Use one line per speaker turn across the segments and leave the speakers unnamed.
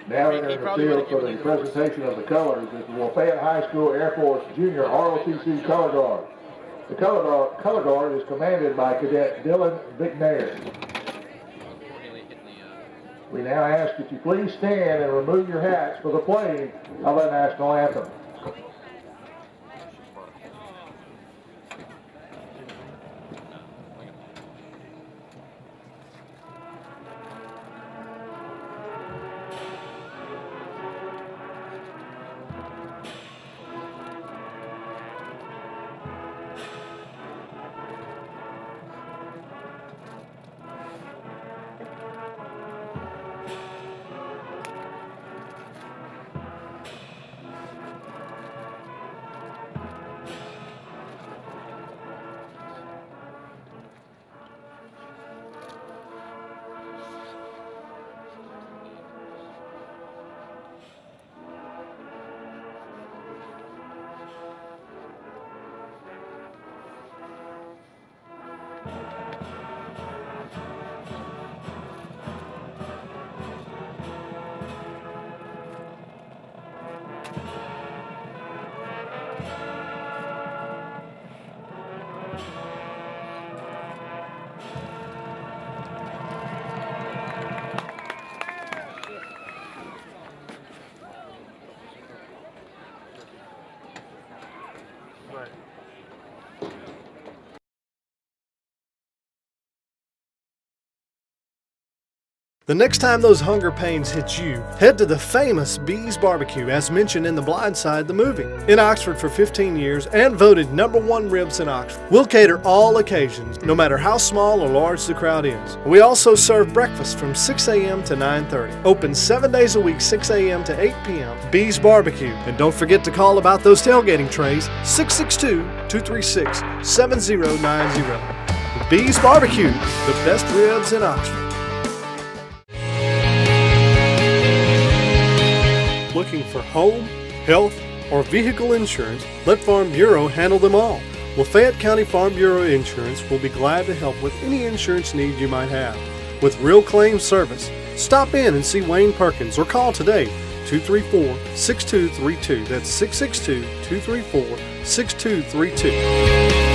Now entering the field for the presentation of the colors is the Lafayette High School Air Force Junior ROTC Color Guard. The color guard is commanded by Cadet Dylan McNair. We now ask that you please stand and remove your hats for the playing of our national anthem.
The next time those hunger pains hit you, head to the famous Bees Barbecue, as mentioned in The Blind Side, the movie. In Oxford for 15 years and voted #1 ribs in Oxford. We'll cater all occasions, no matter how small or large the crowd is. We also serve breakfast from 6 a.m. to 9:30. Open 7 days a week, 6 a.m. to 8 p.m. Bees Barbecue. And don't forget to call about those tailgating trays, 662-236-7090. The Bees Barbecue, the best ribs in Oxford. Looking for home, health, or vehicle insurance, let Farm Bureau handle them all. Lafayette County Farm Bureau Insurance will be glad to help with any insurance need you might have. With real claim service, stop in and see Wayne Perkins or call today, 234-6232. That's 662-234-6232.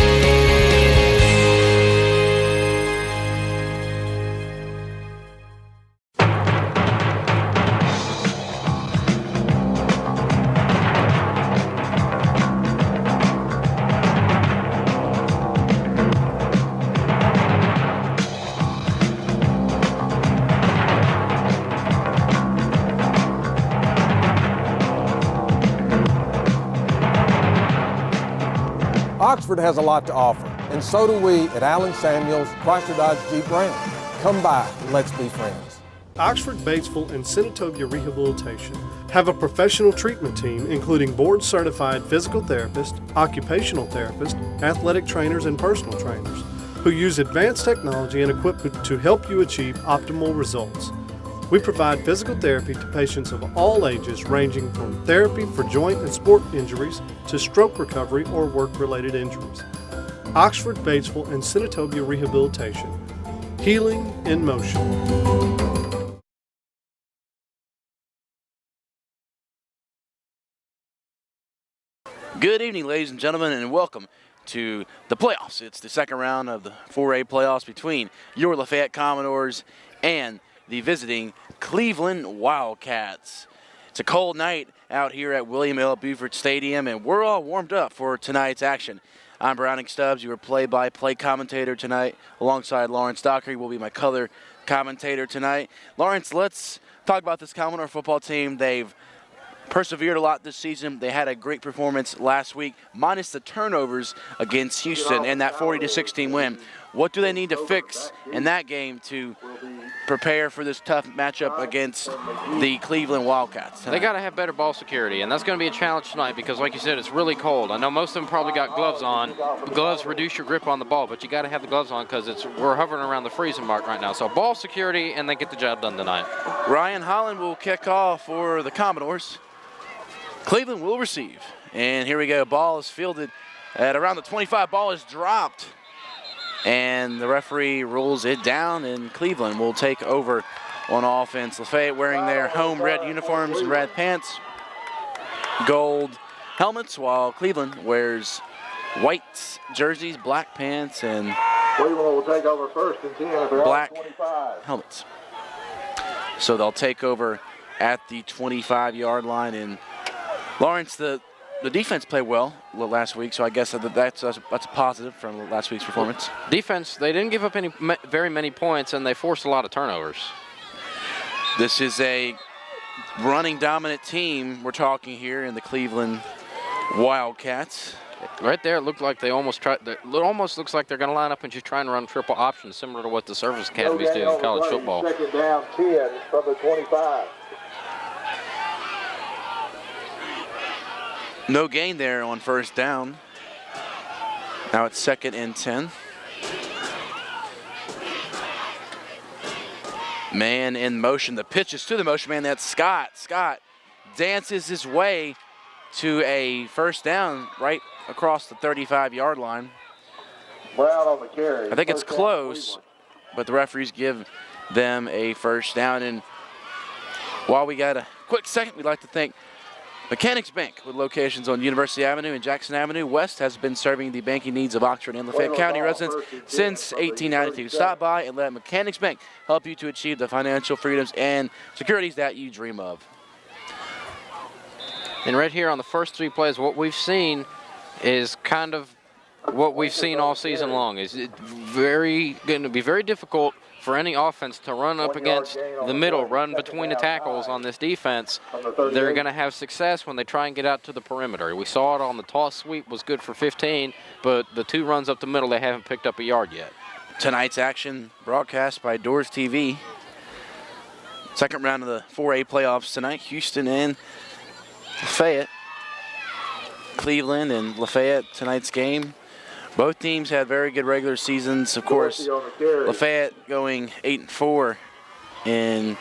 Oxford has a lot to offer, and so do we at Allen Samuels, Chrysler Dodge Jeep Ram. Come by and let's be friends.
Oxford, Batesville, and Senatobia Rehabilitation have a professional treatment team including board-certified physical therapists, occupational therapists, athletic trainers, and personal trainers who use advanced technology and equipment to help you achieve optimal results. We provide physical therapy to patients of all ages, ranging from therapy for joint and sport injuries to stroke recovery or work-related injuries. Oxford, Batesville, and Senatobia Rehabilitation. Healing in motion.
Good evening, ladies and gentlemen, and welcome to the playoffs. It's the second round of the 4A playoffs between your Lafayette Commodores and the visiting Cleveland Wildcats. It's a cold night out here at William L. Buford Stadium, and we're all warmed up for tonight's action. I'm Browning Stubbs, your play-by-play commentator tonight, alongside Lawrence Dockery will be my color commentator tonight. Lawrence, let's talk about this Commodore football team. They've persevered a lot this season. They had a great performance last week, minus the turnovers against Houston and that 40-16 win. What do they need to fix in that game to prepare for this tough matchup against the Cleveland Wildcats tonight?
They got to have better ball security, and that's going to be a challenge tonight because, like you said, it's really cold. I know most of them probably got gloves on. Gloves reduce your grip on the ball, but you got to have the gloves on because we're hovering around the freezing mark right now. So ball security, and they get the job done tonight.
Ryan Holland will kick off for the Commodores. Cleveland will receive, and here we go. Ball is fielded at around the 25. Ball is dropped, and the referee rules it down, and Cleveland will take over on offense. Lafayette wearing their home red uniforms and red pants, gold helmets, while Cleveland wears white jerseys, black pants, and
Cleveland will take over first and 10 at their
black
25.
helmets. So they'll take over at the 25-yard line. And Lawrence, the defense played well last week, so I guess that's a positive from last week's performance.
Defense, they didn't give up very many points, and they forced a lot of turnovers.
This is a running dominant team we're talking here in the Cleveland Wildcats.
Right there, it looked like they almost tried. It almost looks like they're going to line up and just try and run triple options, similar to what the service academies do in college football.
Second down 10 from the 25.
No gain there on first down. Now it's 2nd and 10. Man in motion. The pitch is to the motion man. That's Scott. Scott dances his way to a first down right across the 35-yard line.
Brown on the carry.
I think it's close, but the referees give them a first down. And while we got a quick second, we'd like to thank Mechanics Bank, with locations on University Avenue and Jackson Avenue West, has been serving the banking needs of Oxford and Lafayette County residents since 1892. Stop by and let Mechanics Bank help you to achieve the financial freedoms and securities that you dream of.
And right here on the first 3 plays, what we've seen is kind of what we've seen all season long. Is it going to be very difficult for any offense to run up against the middle, run between the tackles on this defense. They're going to have success when they try and get out to the perimeter. We saw it on the toss sweep, was good for 15, but the 2 runs up the middle, they haven't picked up a yard yet.
Tonight's action broadcast by DoresTV. Second round of the 4A playoffs tonight. Houston and Lafayette. Cleveland and Lafayette tonight's game. Both teams had very good regular seasons. Of course, Lafayette going 8-4, and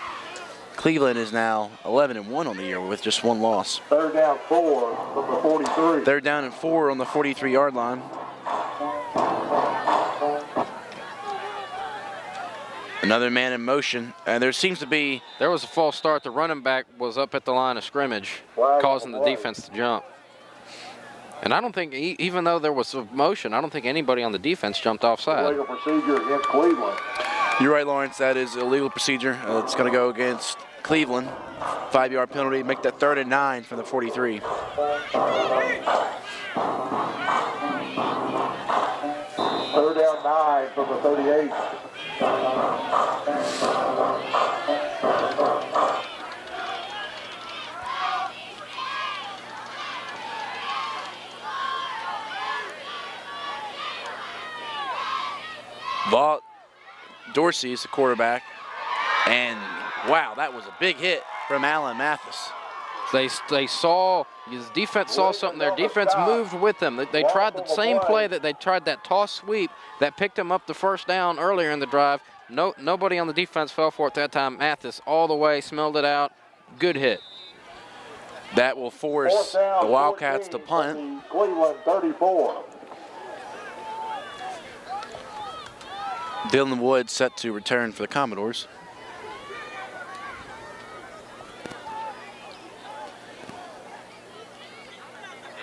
Cleveland is now 11-1 on the year with just 1 loss.
3rd down 4 from the 43.
3rd down and 4 on the 43-yard line. Another man in motion, and there seems to be...
There was a false start. The running back was up at the line of scrimmage, causing the defense to jump. And I don't think, even though there was a motion, I don't think anybody on the defense jumped offside.
Illegal procedure against Cleveland.
You're right, Lawrence. That is illegal procedure. It's going to go against Cleveland. 5-yard penalty. Make that 3rd and 9 from the 43.
3rd down 9 from the 38.
Dorsey is the quarterback, and wow, that was a big hit from Alan Mathis.
They saw, his defense saw something there. Defense moved with them. They tried the same play that they tried, that toss sweep that picked them up the first down earlier in the drive. Nobody on the defense fell for it that time. Mathis all the way, smelled it out. Good hit.
That will force the Wildcats to punt.
Cleveland 34.
Dylan Wood set to return for the Commodores.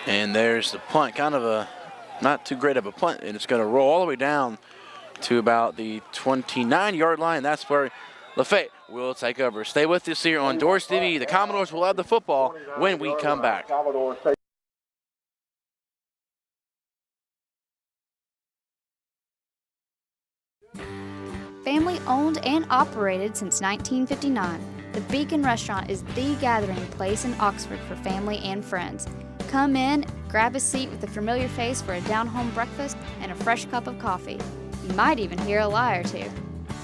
And there's the punt, kind of a not too great of a punt, and it's going to roll all the way down to about the 29-yard line. That's where Lafayette will take over. Stay with us here on DoresTV. The Commodores will have the football when we come back.
Family owned and operated since 1959, the Beacon Restaurant is the gathering place in Oxford for family and friends. Come in, grab a seat with a familiar face for a down-home breakfast and a fresh cup of coffee. You might even hear a lie or two.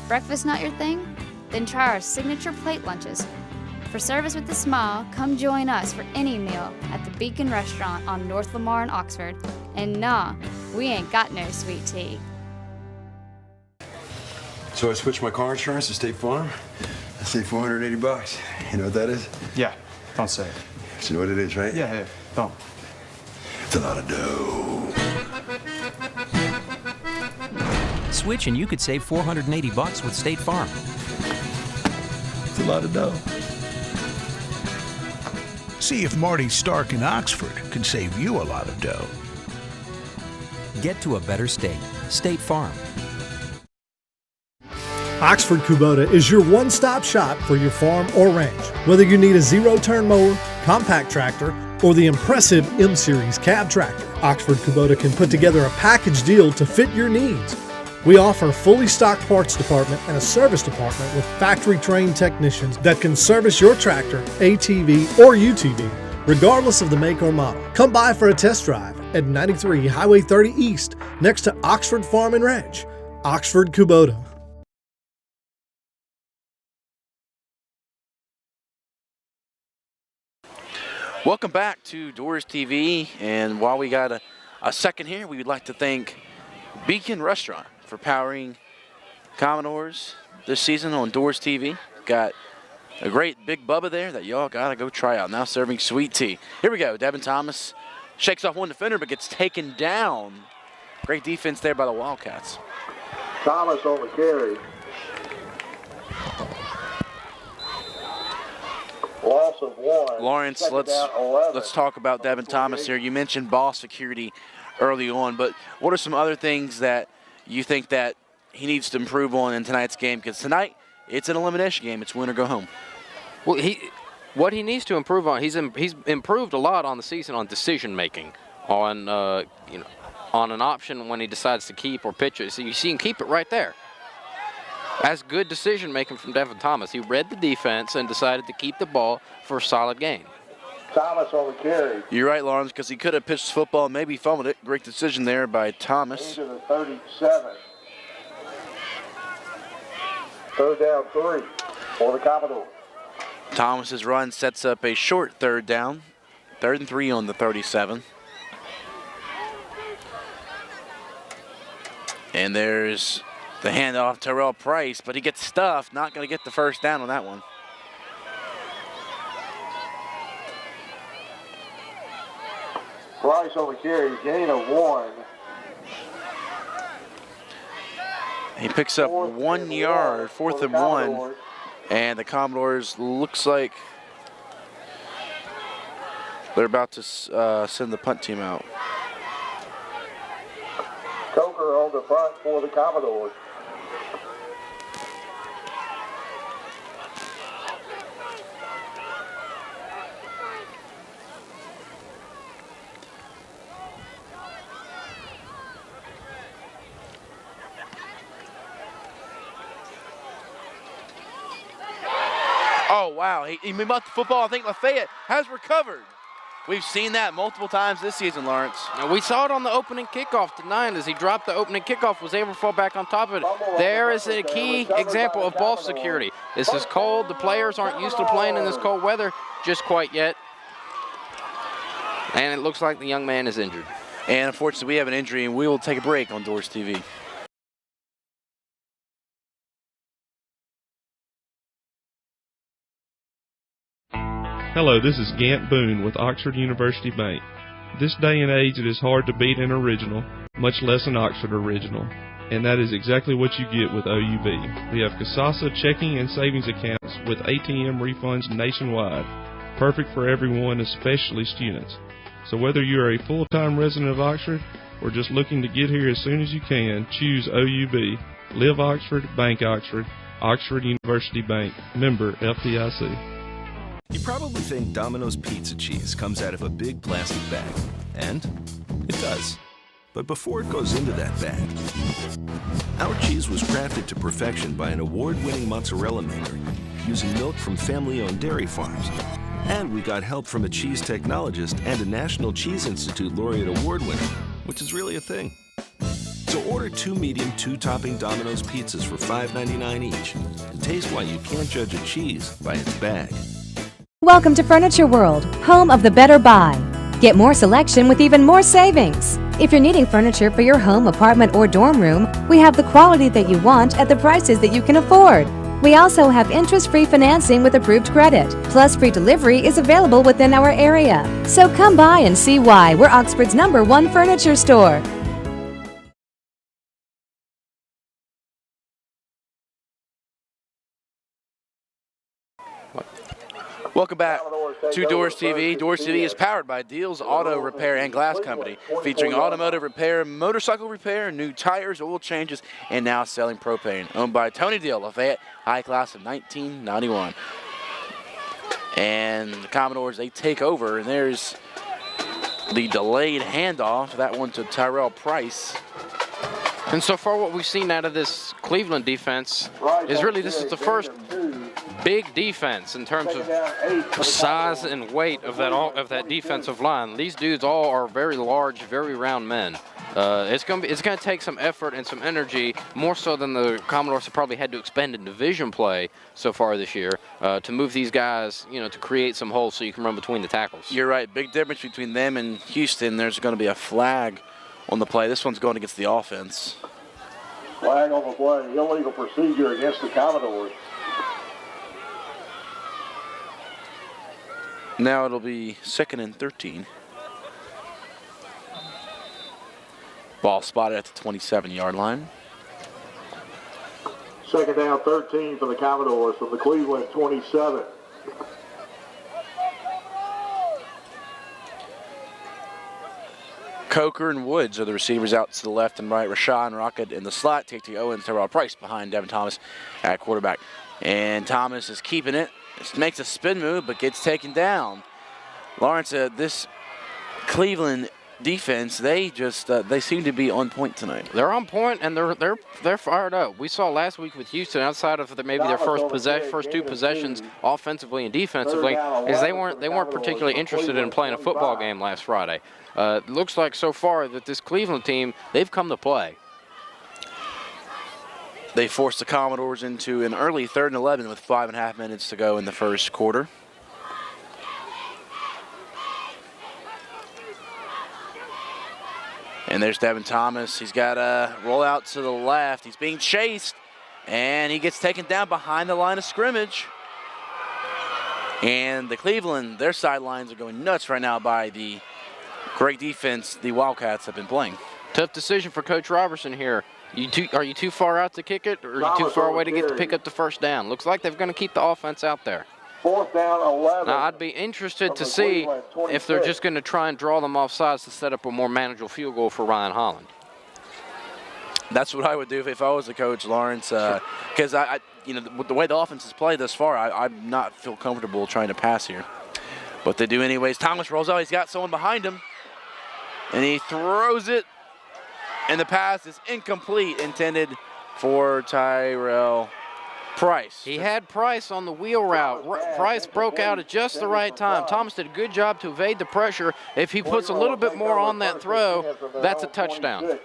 Breakfast not your thing? Then try our signature plate lunches. For service with a smile, come join us for any meal at the Beacon Restaurant on North Lamar in Oxford. And nah, we ain't got no sweet tea.
So I switched my car insurance to State Farm. I saved $480. You know what that is?
Yeah, don't say it.
You know what it is, right?
Yeah, don't.
It's a lot of dough.
Switch and you could save $480 with State Farm.
lot of dough.
See if Marty Stark in Oxford can save you a lot of dough.
Get to a better state. State Farm.
Oxford Kubota is your one-stop shop for your farm or ranch. Whether you need a zero-turn mower, compact tractor, or the impressive M-Series cab tractor, Oxford Kubota can put together a package deal to fit your needs. We offer a fully stocked parts department and a service department with factory-trained technicians that can service your tractor, ATV, or UTV, regardless of the make or model. Come by for a test drive at 93 Highway 30 East, next to Oxford Farm and Ranch. Oxford Kubota.
Welcome back to DoresTV, and while we got a second here, we would like to thank Beacon Restaurant for powering Commodores this season on DoresTV. Got a great big Bubba there that y'all gotta go try out. Now serving sweet tea. Here we go. Devin Thomas shakes off one defender but gets taken down. Great defense there by the Wildcats.
Thomas on the carry. Loss of one.
Lawrence, let's talk about Devin Thomas here. You mentioned ball security early on, but what are some other things that you think that he needs to improve on in tonight's game? Because tonight, it's an elimination game. It's win or go home.
Well, what he needs to improve on, he's improved a lot on the season on decision making, on on an option when he decides to keep or pitch it. So you see him keep it right there. That's good decision making from Devin Thomas. He read the defense and decided to keep the ball for a solid gain.
Thomas on the carry.
You're right, Lawrence, because he could have pitched the football and maybe fumbled it. Great decision there by Thomas.
Into the 37. Third down 3 for the Commodores.
Thomas's run sets up a short third down. 3rd and 3 on the 37. And there's the handoff to Terrell Price, but he gets stuffed. Not going to get the first down on that one.
Price on the carry, gain of 1.
He picks up 1 yard, 4th and 1. And the Commodores looks like they're about to send the punt team out.
Coker on the front for the Commodores.
Oh, wow. He moved up the football. I think Lafayette has recovered. We've seen that multiple times this season, Lawrence.
Now, we saw it on the opening kickoff tonight as he dropped the opening kickoff, was able to fall back on top of it. There is a key example of ball security. This is cold. The players aren't used to playing in this cold weather just quite yet. And it looks like the young man is injured.
And unfortunately, we have an injury, and we will take a break on DoresTV.
Hello, this is Gant Boone with Oxford University Bank. This day and age, it is hard to beat an original, much less an Oxford original. And that is exactly what you get with OUB. We have Casasa checking and savings accounts with ATM refunds nationwide. Perfect for everyone, especially students. So whether you are a full-time resident of Oxford or just looking to get here as soon as you can, choose OUB. Live Oxford, Bank Oxford, Oxford University Bank, member FDIC.
You probably think Domino's pizza cheese comes out of a big plastic bag. And it does. But before it goes into that bag, our cheese was crafted to perfection by an award-winning mozzarella maker using milk from family-owned dairy farms. And we got help from a cheese technologist and a National Cheese Institute laureate award winner, which is really a thing. So order 2 medium, 2-topping Domino's pizzas for $5.99 each and taste why you can't judge a cheese by its bag.
Welcome to Furniture World, home of the better buy. Get more selection with even more savings. If you're needing furniture for your home, apartment, or dorm room, we have the quality that you want at the prices that you can afford. We also have interest-free financing with approved credit, plus free delivery is available within our area. So come by and see why we're Oxford's #1 furniture store.
Welcome back to DoresTV. DoresTV is powered by Deals Auto Repair and Glass Company, featuring automotive repair, motorcycle repair, new tires, oil changes, and now selling propane. Owned by Tony Deal, Lafayette High Class of 1991. And the Commodores, they take over, and there's the delayed handoff. That one to Tyrell Price.
And so far what we've seen out of this Cleveland defense is really this is the first big defense in terms of size and weight of that defensive line. These dudes all are very large, very round men. It's going to take some effort and some energy, more so than the Commodores have probably had to expend in division play so far this year, to move these guys, to create some holes so you can run between the tackles.
You're right. Big difference between them and Houston. There's going to be a flag on the play. This one's going against the offense.
Flag on the play. Illegal procedure against the Commodores.
Now it'll be 2nd and 13. Ball spotted at the 27-yard line.
2nd down, 13 for the Commodores from the Cleveland 27.
Coker and Woods are the receivers out to the left and right. Rashawn Rocket in the slot. T.T. Owens, Terrell Price behind Devin Thomas at quarterback. And Thomas is keeping it. Just makes a spin move, but gets taken down. Lawrence, this Cleveland defense, they seem to be on point tonight.
They're on point, and they're fired up. We saw last week with Houston, outside of maybe their first two possessions offensively and defensively, is they weren't particularly interested in playing a football game last Friday. It looks like so far that this Cleveland team, they've come to play.
They forced the Commodores into an early 3rd and 11 with 5.5 minutes to go in the first quarter. And there's Devin Thomas. He's got a roll out to the left. He's being chased, and he gets taken down behind the line of scrimmage. And the Cleveland, their sidelines are going nuts right now by the great defense the Wildcats have been playing.
Tough decision for Coach Robertson here. Are you too far out to kick it, or are you too far away to get to pick up the first down? Looks like they're going to keep the offense out there.
4th down, 11.
Now, I'd be interested to see if they're just going to try and draw them off sides to set up a more manageable field goal for Ryan Holland.
That's what I would do if I was the coach, Lawrence, because the way the offense has played thus far, I'm not feel comfortable trying to pass here. But they do anyways. Thomas rolls out. He's got someone behind him, and he throws it. And the pass is incomplete, intended for Tyrell Price.
He had Price on the wheel route. Price broke out at just the right time. Thomas did a good job to evade the pressure. If he puts a little bit more on that throw, that's a touchdown.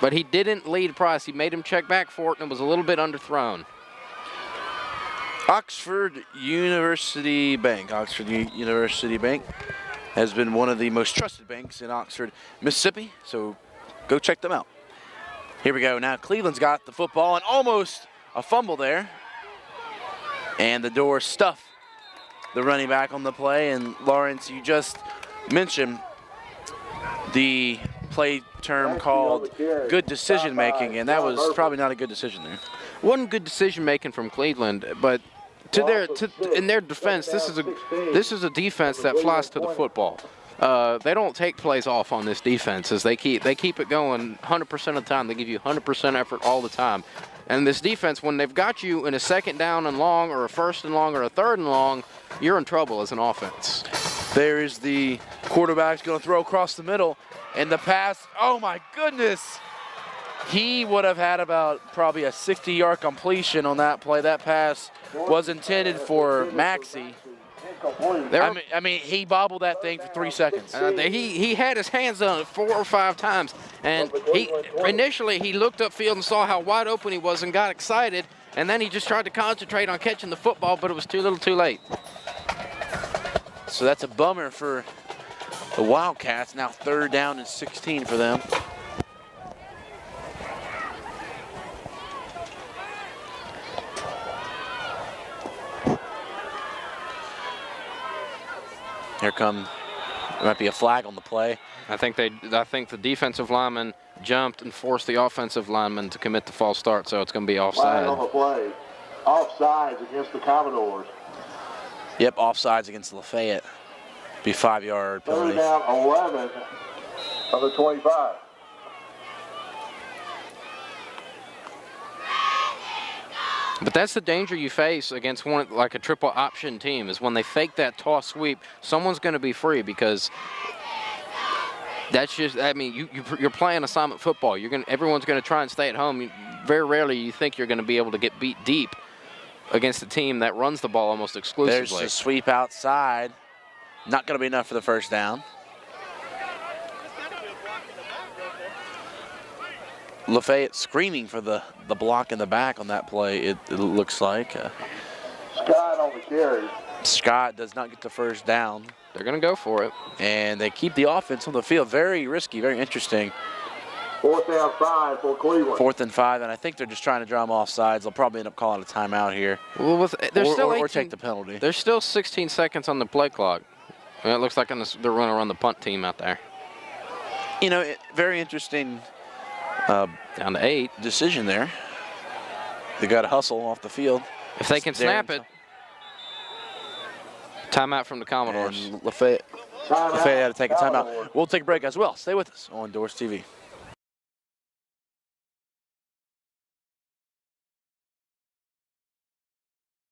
But he didn't lead Price. He made him check back for it, and it was a little bit underthrown.
Oxford University Bank has been one of the most trusted banks in Oxford, Mississippi, so go check them out. Here we go. Now Cleveland's got the football and almost a fumble there. And the Doors stuff the running back on the play. And Lawrence, you just mentioned the play term called good decision making, and that was probably not a good decision there.
Wasn't good decision making from Cleveland, but in their defense, this is a defense that flies to the football. They don't take plays off on this defense, as they keep it going 100% of the time. They give you 100% effort all the time. And this defense, when they've got you in a 2nd down and long, or a 1st and long, or a 3rd and long, you're in trouble as an offense.
There is the quarterback's going to throw across the middle, and the pass, oh my goodness. He would have had about probably a 60-yard completion on that play. That pass was intended for Maxey. I mean, he bobbled that thing for 3 seconds.
He had his hands on it 4 or 5 times, and initially he looked upfield and saw how wide open he was and got excited, and then he just tried to concentrate on catching the football, but it was too little too late.
So that's a bummer for the Wildcats. Now 3rd down and 16 for them. Here come, there might be a flag on the play.
I think the defensive lineman jumped and forced the offensive lineman to commit the false start, so it's going to be offside.
Flag on the play. Offsides against the Commodores.
Yep, offsides against Lafayette. Be 5-yard penalty.
Third down 11 of the 25.
But that's the danger you face against one like a triple option team is when they fake that toss sweep, someone's going to be free because that's just, I mean, you're playing assignment football. Everyone's going to try and stay at home. Very rarely you think you're going to be able to get beat deep against a team that runs the ball almost exclusively.
There's a sweep outside. Not going to be enough for the first down. Lafayette screaming for the block in the back on that play, it looks like.
Scott on the carry.
Scott does not get the first down.
They're going to go for it.
And they keep the offense on the field. Very risky, very interesting.
4th down 5 for Cleveland.
4th and 5, and I think they're just trying to draw them off sides. They'll probably end up calling a timeout here.
Well,
or take the penalty.
There's still 16 seconds on the play clock. I mean, it looks like they're going to run the punt team out there.
You know, very interesting
down to 8
decision there. They got to hustle off the field.
If they can snap it. Timeout from the Commodores.
And Lafayette had to take a timeout. We'll take a break as well. Stay with us on DoresTV.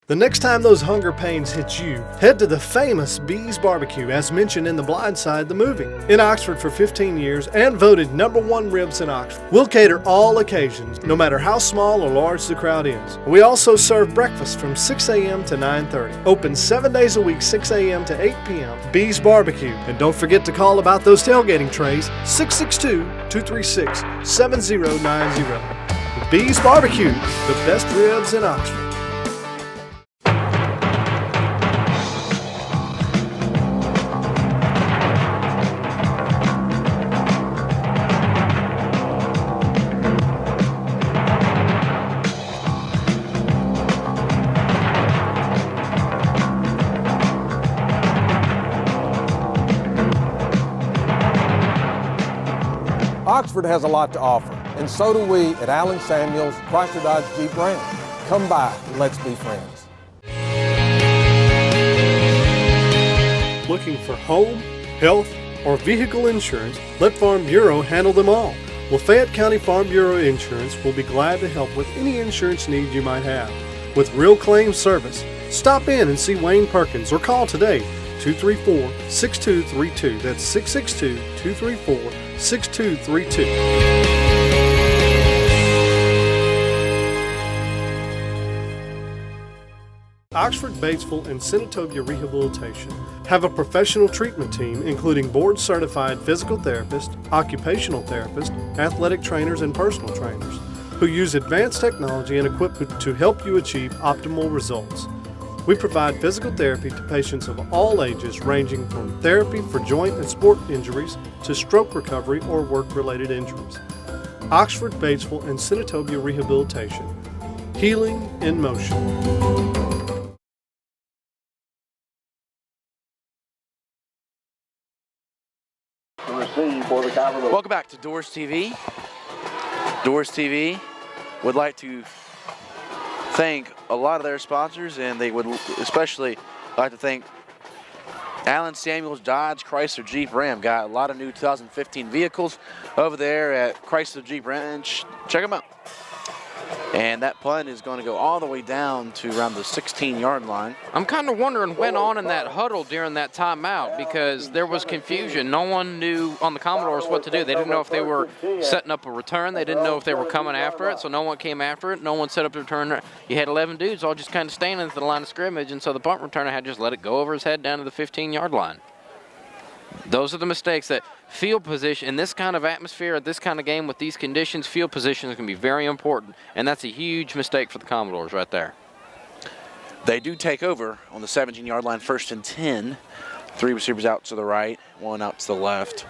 The next time those hunger pains hit you, head to the famous Bees Barbecue, as mentioned in The Blind Side, the movie. In Oxford for 15 years and voted #1 ribs in Oxford. We'll cater all occasions, no matter how small or large the crowd is. We also serve breakfast from 6 a.m. to 9:30. Open 7 days a week, 6 a.m. to 8 p.m. Bees Barbecue. And don't forget to call about those tailgating trays, 662-236-7090. Bees Barbecue, the best ribs in Oxford.
Oxford has a lot to offer, and so do we at Allen Samuels, Chrysler Dodge Jeep Ram. Come by and let's be friends.
Looking for home, health, or vehicle insurance? Let Farm Bureau handle them all. Lafayette County Farm Bureau Insurance will be glad to help with any insurance need you might have. With real claim service, stop in and see Wayne Perkins or call today, 234-6232. That's 662-234-6232. Oxford, Batesville, and Senatobia Rehabilitation have a professional treatment team including board-certified physical therapists, occupational therapists, athletic trainers, and personal trainers who use advanced technology and equipment to help you achieve optimal results. We provide physical therapy to patients of all ages, ranging from therapy for joint and sport injuries to stroke recovery or work-related injuries. Oxford, Batesville, and Senatobia Rehabilitation. Healing in motion.
Welcome back to DoresTV. DoresTV would like to thank a lot of their sponsors, and they would especially like to thank Allen Samuels Dodge Chrysler Jeep Ram. Got a lot of new 2015 vehicles over there at Chrysler Jeep Ram. Check them out. And that punt is going to go all the way down to around the 16-yard line.
I'm kind of wondering what went on in that huddle during that timeout because there was confusion. No one knew on the Commodores what to do. They didn't know if they were setting up a return. They didn't know if they were coming after it, so no one came after it. No one set up a return. You had 11 dudes all just kind of standing at the line of scrimmage, and so the punt returner had just let it go over his head down to the 15-yard line. Those are the mistakes that field position, in this kind of atmosphere, this kind of game with these conditions, field position is going to be very important, and that's a huge mistake for the Commodores right there.
They do take over on the 17-yard line, 1st and 10. 3 receivers out to the right, 1 out to the left,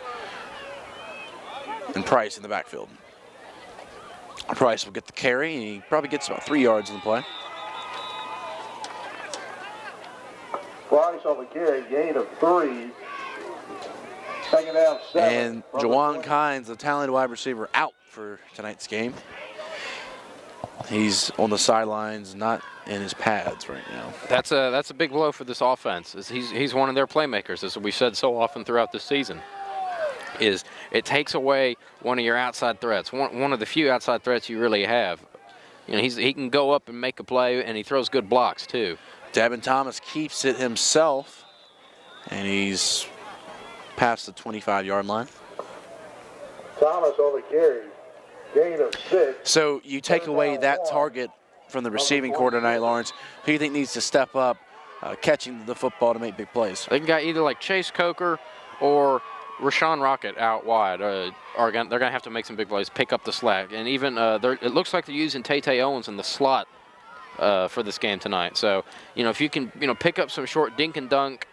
and Price in the backfield. Price will get the carry, and he probably gets about 3 yards in the play.
Price on the carry, gain of 3. Second down, 7.
And Jawan Kynes, the talented wide receiver, out for tonight's game. He's on the sidelines, not in his pads right now.
That's a big blow for this offense. He's one of their playmakers, as we said so often throughout the season. It takes away one of your outside threats, one of the few outside threats you really have. You know, he can go up and make a play, and he throws good blocks too.
Devin Thomas keeps it himself, and he's past the 25-yard line.
Thomas on the carry. Gain of 6.
So you take away that target from the receiving core tonight, Lawrence. Who do you think needs to step up catching the football to make big plays?
They got either like Chase Coker or Rashawn Rocket out wide. They're going to have to make some big plays, pick up the slack. And even it looks like they're using Tay Owens in the slot for this game tonight. So, you know, if you can, you know, pick up some short dink and dunk,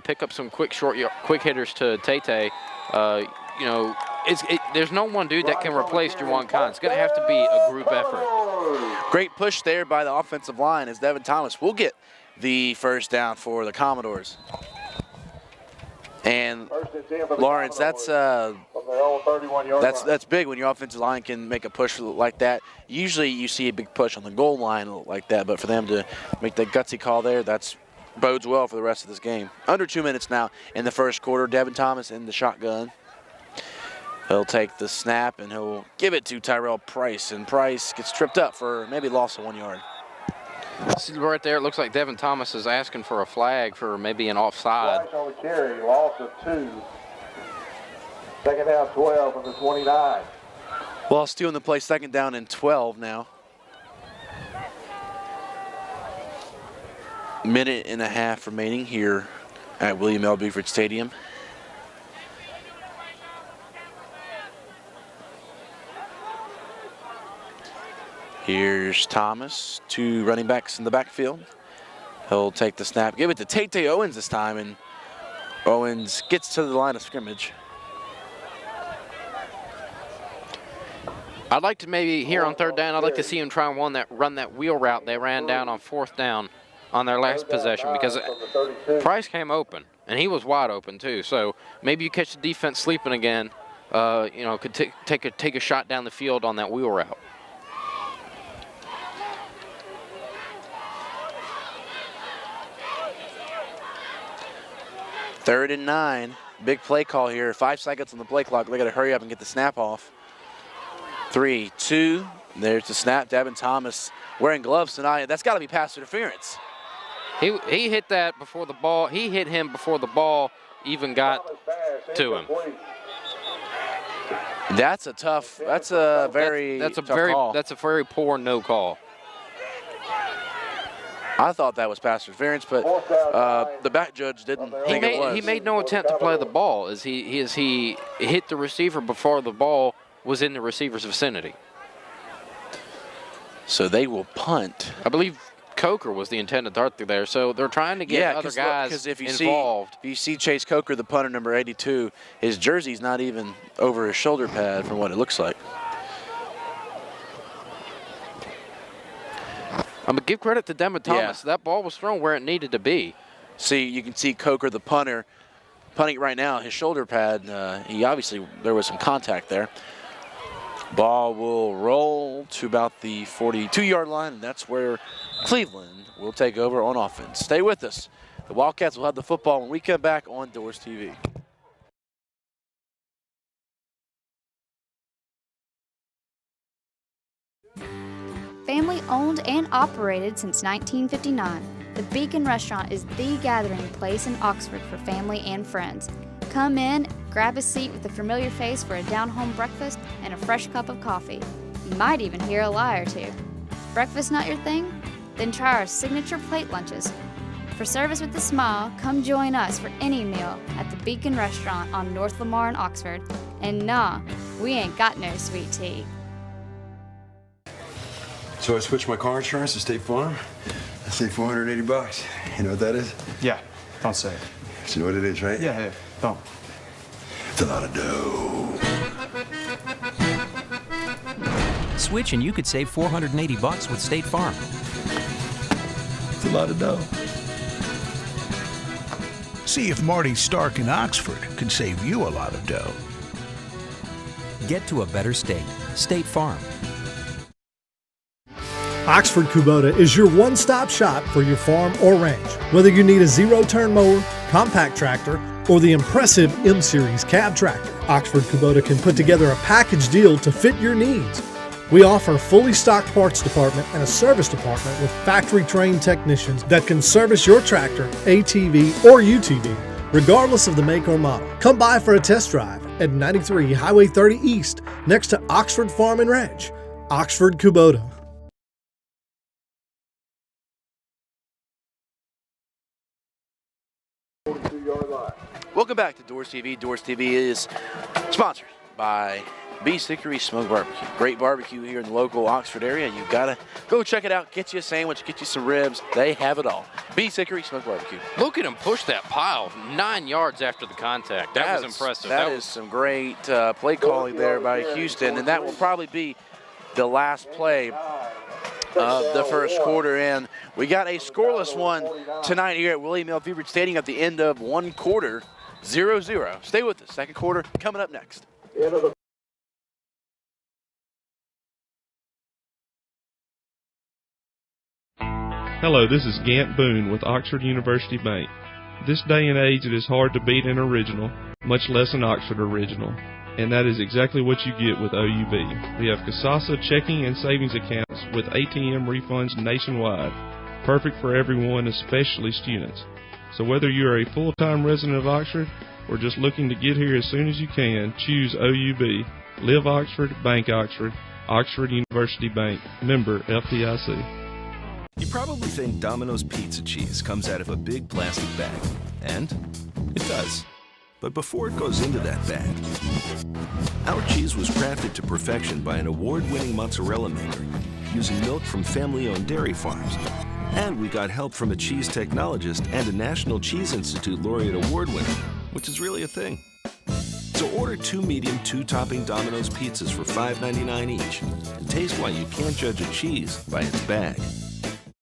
pick up some quick hitters to Tay, you know, there's no one dude that can replace Juwan Khan. It's going to have to be a group effort.
Great push there by the offensive line as Devin Thomas will get the first down for the Commodores. And Lawrence, that's big when your offensive line can make a push like that. Usually you see a big push on the goal line like that, but for them to make that gutsy call there, that's bodes well for the rest of this game. Under 2 minutes now in the first quarter. Devin Thomas in the shotgun. He'll take the snap and he'll give it to Tyrell Price, and Price gets tripped up for maybe loss of 1 yard.
See right there, it looks like Devin Thomas is asking for a flag for maybe an offside.
Price on the carry, loss of 2. Second down 12 from the 29.
Well, still in the play, second down and 12 now. Minute and a half remaining here at William L. Buford Stadium. Here's Thomas, 2 running backs in the backfield. He'll take the snap, give it to Tay Owens this time, and Owens gets to the line of scrimmage.
I'd like to maybe here on third down, I'd like to see him try and run that wheel route they ran down on fourth down on their last possession, because Price came open, and he was wide open too. So maybe you catch the defense sleeping again, you know, could take a shot down the field on that wheel route.
Third and 9, big play call here. 5 seconds on the play clock. They got to hurry up and get the snap off. 3, 2, there's the snap. Devin Thomas wearing gloves tonight. That's got to be pass interference.
He hit that before the ball. He hit him before the ball even got to him.
That's a tough. That's a very.
That's a
tough
very.
call.
That's a very poor no call.
I thought that was pass interference, but the back judge didn't think it was.
He made no attempt to play the ball as he hit the receiver before the ball was in the receiver's vicinity.
So they will punt.
I believe Coker was the intended dart through there, so they're trying to get other guys involved.
If you see Chase Coker, the punter, number 82, his jersey's not even over his shoulder pad from what it looks like.
I'm going to give credit to Devin Thomas.
Yeah.
That ball was thrown where it needed to be.
See, you can see Coker, the punter, punting right now. His shoulder pad, there was some contact there. Ball will roll to about the 42-yard line, and that's where Cleveland will take over on offense. Stay with us. The Wildcats will have the football when we come back on DoresTV.
Family owned and operated since 1959, the Beacon Restaurant is the gathering place in Oxford for family and friends. Come in, grab a seat with a familiar face for a down-home breakfast and a fresh cup of coffee. You might even hear a lie or two. Breakfast not your thing? Then try our signature plate lunches. For service with a smile, come join us for any meal at the Beacon Restaurant on North Lamar in Oxford. And nah, we ain't got no sweet tea.
So I switched my car insurance to State Farm. I saved $480. You know what that is?
Yeah, don't say it.
You know what it is, right?
Yeah, don't.
It's a lot of dough.
Switch and you could save $480 with State Farm.
It's a lot of dough.
See if Marty Stark in Oxford can save you a lot of dough.
Get to a better state. State Farm.
Oxford Kubota is your one-stop shop for your farm or ranch. Whether you need a zero-turn mower, compact tractor, or the impressive M-Series cab tractor, Oxford Kubota can put together a package deal to fit your needs. We offer a fully stocked parts department and a service department with factory-trained technicians that can service your tractor, ATV, or UTV, regardless of the make or model. Come by for a test drive at 93 Highway 30 East, next to Oxford Farm and Ranch. Oxford Kubota.
Welcome back to DoresTV. DoresTV is sponsored by Beast Hickory Smoke Barbecue. Great barbecue here in the local Oxford area. You've got to go check it out. Get you a sandwich, get you some ribs. They have it all. Beast Hickory Smoke Barbecue.
Look at him push that pile 9 yards after the contact. That was impressive.
That is some great play calling there by Houston, and that will probably be the last play of the first quarter. And we got a scoreless one tonight here at William L. Fuebridge Stadium at the end of one quarter, 0-0. Stay with us. Second quarter coming up next.
Hello, this is Gant Boone with Oxford University Bank. This day and age, it is hard to beat an original, much less an Oxford original. And that is exactly what you get with OUB. We have Casasa checking and savings accounts with ATM refunds nationwide. Perfect for everyone, especially students. So whether you're a full-time resident of Oxford or just looking to get here as soon as you can, choose OUB. Live Oxford, Bank Oxford, Oxford University Bank, member FDIC.
You probably think Domino's pizza cheese comes out of a big plastic bag. And it does. But before it goes into that bag, our cheese was crafted to perfection by an award-winning mozzarella maker using milk from family-owned dairy farms. And we got help from a cheese technologist and a National Cheese Institute laureate award winner, which is really a thing. So order 2 medium, 2-topping Domino's pizzas for $5.99 each and taste why you can't judge a cheese by its bag.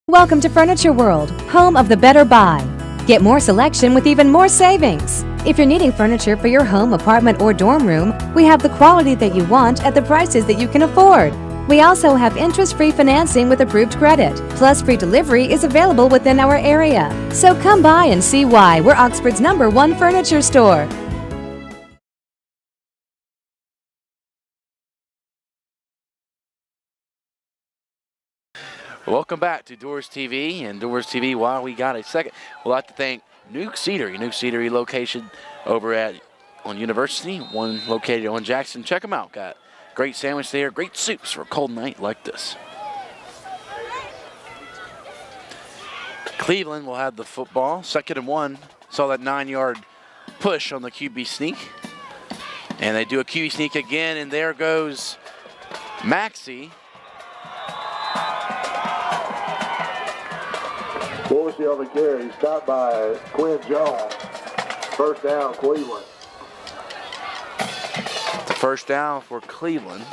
Welcome to Furniture World, home of the better buy. Get more selection with even more savings. If you're needing furniture for your home, apartment, or dorm room, we have the quality that you want at the prices that you can afford. We also have interest-free financing with approved credit, plus free delivery is available within our area. So come by and see why we're Oxford's #1 furniture store.
Welcome back to DoresTV and DoresTV. While we got a second, we'd like to thank Nuke's Eatery location over on University, one located on Jackson. Check them out. Got great sandwich there, great soups for a cold night like this. Cleveland will have the football. 2nd and 1. Saw that 9-yard push on the QB sneak. And they do a QB sneak again, and there goes Maxey.
Dorsey on the carry, stopped by Quinn Jones. First down, Cleveland.
It's a first down for Cleveland.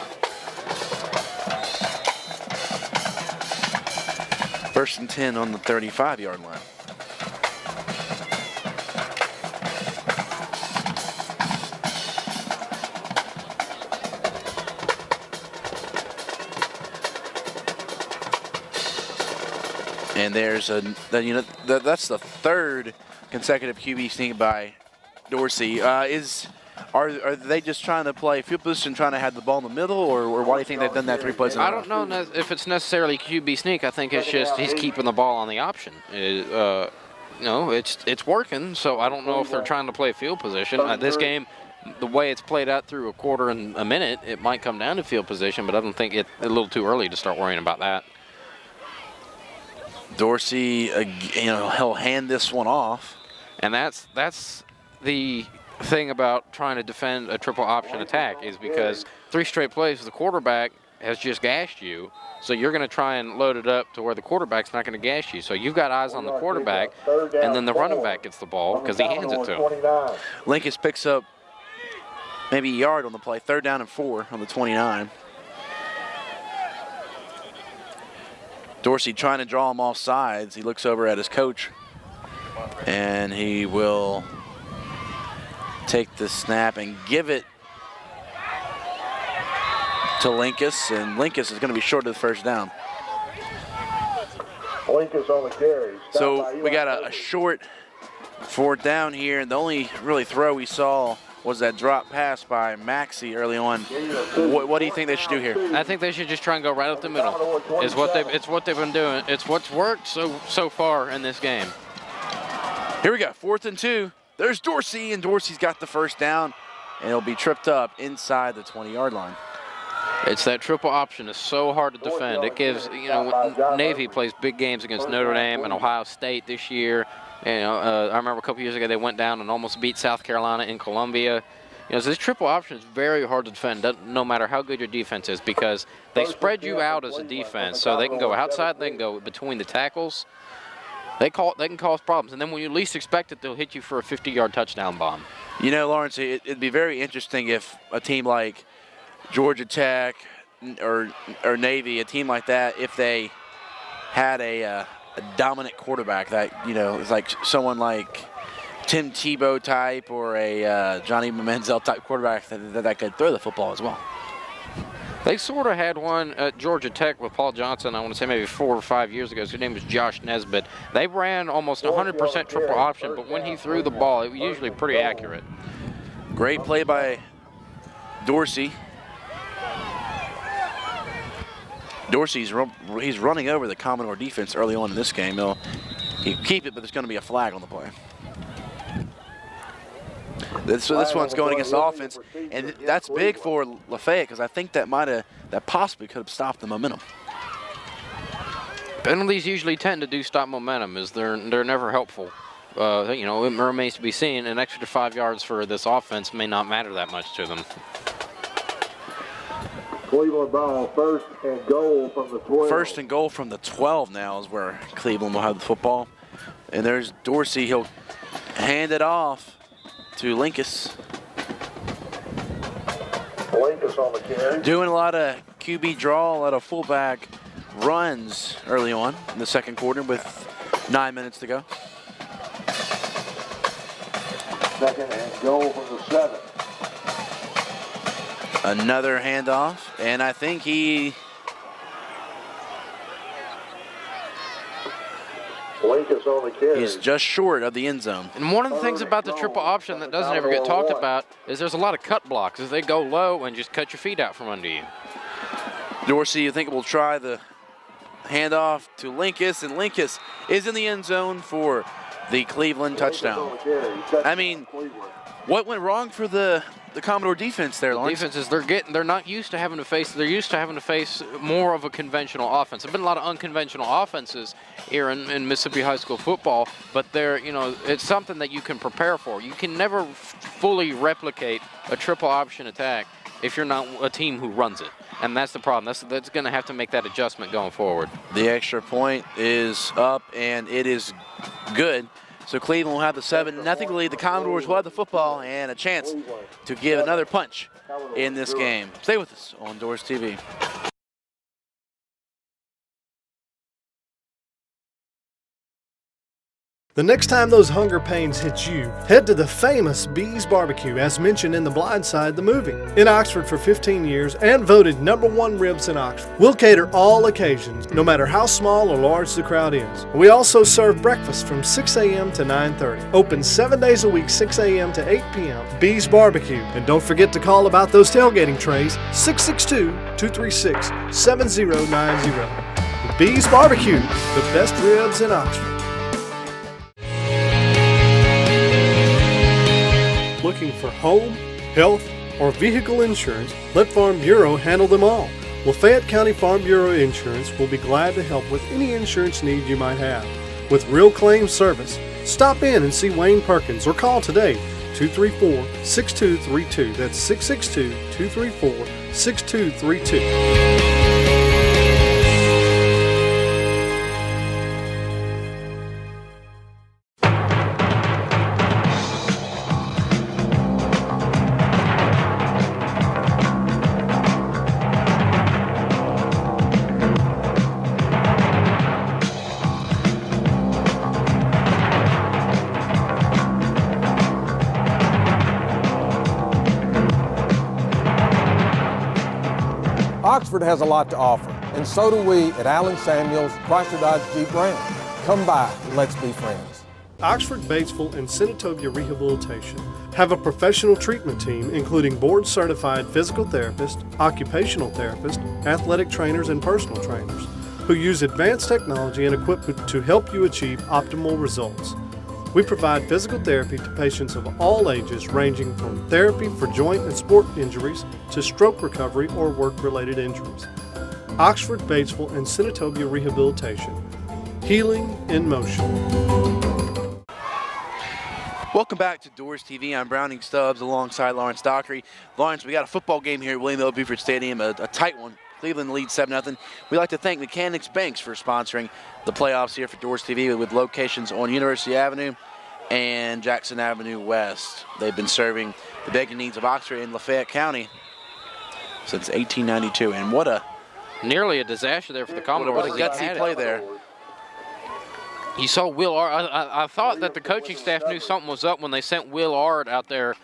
First and 10 on the 35-yard line. And there's that's the 3rd consecutive QB sneak by Dorsey. Are they just trying to play field position, trying to have the ball in the middle, or why do you think they've done that 3 plays in a row?
I don't know if it's necessarily QB sneak. I think it's just he's keeping the ball on the option. It's working, so I don't know if they're trying to play field position. This game, the way it's played out through a quarter and a minute, it might come down to field position, but I don't think it's a little too early to start worrying about that.
Dorsey, he'll hand this one off.
And that's the thing about trying to defend a triple option attack, is because 3 straight plays, the quarterback has just gashed you. So you're going to try and load it up to where the quarterback's not going to gash you. So you've got eyes on the quarterback, and then the running back gets the ball because he hands it to him.
Lincoln picks up maybe a yard on the play. 3rd down and 4 on the 29. Dorsey trying to draw him off sides. He looks over at his coach, and he will take the snap and give it to Linkus, and Linkus is going to be short of the first down.
Linkus on the carry.
So we got a short 4th down here, and the only really throw we saw was that drop pass by Maxey early on. What do you think they should do here?
I think they should just try and go right up the middle. It's what they've been doing. It's what's worked so far in this game.
Here we go, 4th and 2. There's Dorsey, and Dorsey's got the 1st down, and it'll be tripped up inside the 20-yard line.
It's that triple option. It's so hard to defend. It gives, Navy plays big games against Notre Dame and Ohio State this year. I remember a couple years ago they went down and almost beat South Carolina in Columbia. So this triple option is very hard to defend, no matter how good your defense is, because they spread you out as a defense, so they can go outside, they can go between the tackles. They can cause problems, and then when you least expect it, they'll hit you for a 50-yard touchdown bomb.
Lawrence, it'd be very interesting if a team like Georgia Tech or Navy, a team like that, if they had a dominant quarterback that, is like someone like Tim Tebow type or a Johnny Manziel type quarterback that could throw the football as well.
They sort of had one at Georgia Tech with Paul Johnson, I want to say maybe 4 or 5 years ago. His name was Josh Nesbitt. They ran almost 100% triple option, but when he threw the ball, it was usually pretty accurate.
Great play by Dorsey. Dorsey's running over the Commodore defense early on in this game. He'll keep it, but there's going to be a flag on the play. So this one's going against the offense, and that's big for Lafayette because I think that possibly could have stopped the momentum.
Penalties usually tend to do stop momentum, as they're never helpful. It remains to be seen. An extra 5 yards for this offense may not matter that much to them.
Cleveland ball, 1st and goal from the 12.
1st and goal from the 12 now is where Cleveland will have the football. And there's Dorsey. He'll hand it off to Linkus.
Linkus on the carry.
Doing a lot of QB draw, a lot of fullback runs early on in the 2nd quarter with 9 minutes to go.
2nd and goal from the 7.
Another handoff, and I think he...
Linkus on the carry.
He's just short of the end zone.
And one of the things about the triple option that doesn't ever get talked about is there's a lot of cut blocks as they go low and just cut your feet out from under you.
Dorsey, you think will try the handoff to Linkus, and Linkus is in the end zone for the Cleveland touchdown. I mean, what went wrong for the Commodore defense there, Lawrence?
Defenses, they're not used to having to face. They're used to having to face more of a conventional offense. There've been a lot of unconventional offenses here in Mississippi high school football, but it's something that you can prepare for. You can never fully replicate a triple option attack if you're not a team who runs it, and that's the problem. That's going to have to make that adjustment going forward.
The extra point is up, and it is good. So Cleveland will have the 7-0 lead. The Commodores will have the football and a chance to give another punch in this game. Stay with us on DoresTV.
The next time those hunger pains hit you, head to the famous Bees Barbecue, as mentioned in The Blind Side, the movie. In Oxford for 15 years and voted #1 ribs in Oxford. We'll cater all occasions, no matter how small or large the crowd is. We also serve breakfast from 6 a.m. to 9:30. Open 7 days a week, 6 a.m. to 8 p.m. Bees Barbecue. And don't forget to call about those tailgating trays, 662-236-7090. Bees Barbecue, the best ribs in Oxford. Looking for home, health, or vehicle insurance, let Farm Bureau handle them all. Lafayette County Farm Bureau Insurance will be glad to help with any insurance need you might have. With real claim service, stop in and see Wayne Perkins or call today, 234-6232. That's 662-234-6232.
Oxford has a lot to offer, And so do we at Allen Samuels, Chrysler Dodge Jeep Ram. Come by and let's be friends.
Oxford, Batesville, and Senatobia Rehabilitation have a professional treatment team including board-certified physical therapists, occupational therapists, athletic trainers, and personal trainers who use advanced technology and equipment to help you achieve optimal results. We provide physical therapy to patients of all ages, ranging from therapy for joint and sport injuries to stroke recovery or work-related injuries. Oxford, Batesville, and Senatobia Rehabilitation. Healing in motion.
Welcome back to DoresTV. I'm Browning Stubbs alongside Lawrence Dockery. Lawrence, we got a football game here at William L. Buford Stadium, a tight one. Cleveland leads 7-0. We'd like to thank Mechanics Banks for sponsoring the playoffs here for DoresTV with locations on University Avenue and Jackson Avenue West. They've been serving the begging needs of Oxford and Lafayette County since 1892. And what a
nearly a disaster there for the Commodores.
What a gutsy play there.
You saw Will Ard. I thought that the coaching staff knew something was up when they sent Will Ard out there.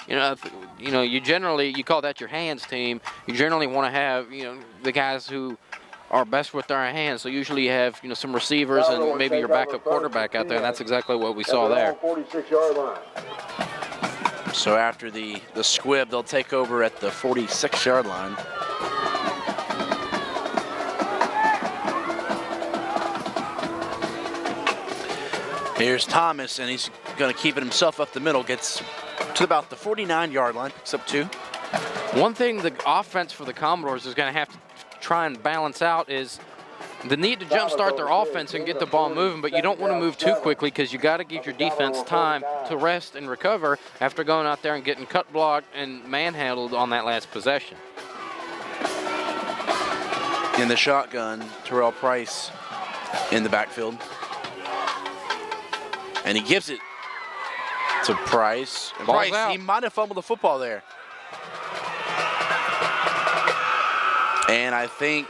You call that your hands team. You generally want to have, the guys who are best with their hands. So usually you have, some receivers and maybe your backup quarterback out there. And that's exactly what we saw there.
46-yard line.
So after the squib, they'll take over at the 46-yard line. Here's Thomas, and he's going to keep it himself up the middle. Gets to about the 49-yard line, picks up 2.
One thing the offense for the Commodores is going to have to try and balance out is the need to jumpstart their offense and get the ball moving, but you don't want to move too quickly because you got to give your defense time to rest and recover after going out there and getting cut blocked and manhandled on that last possession.
In the shotgun, Terrell Price in the backfield. And he gives it to Price. And
Ball's
Price,
out.
he might have fumbled the football there. And I think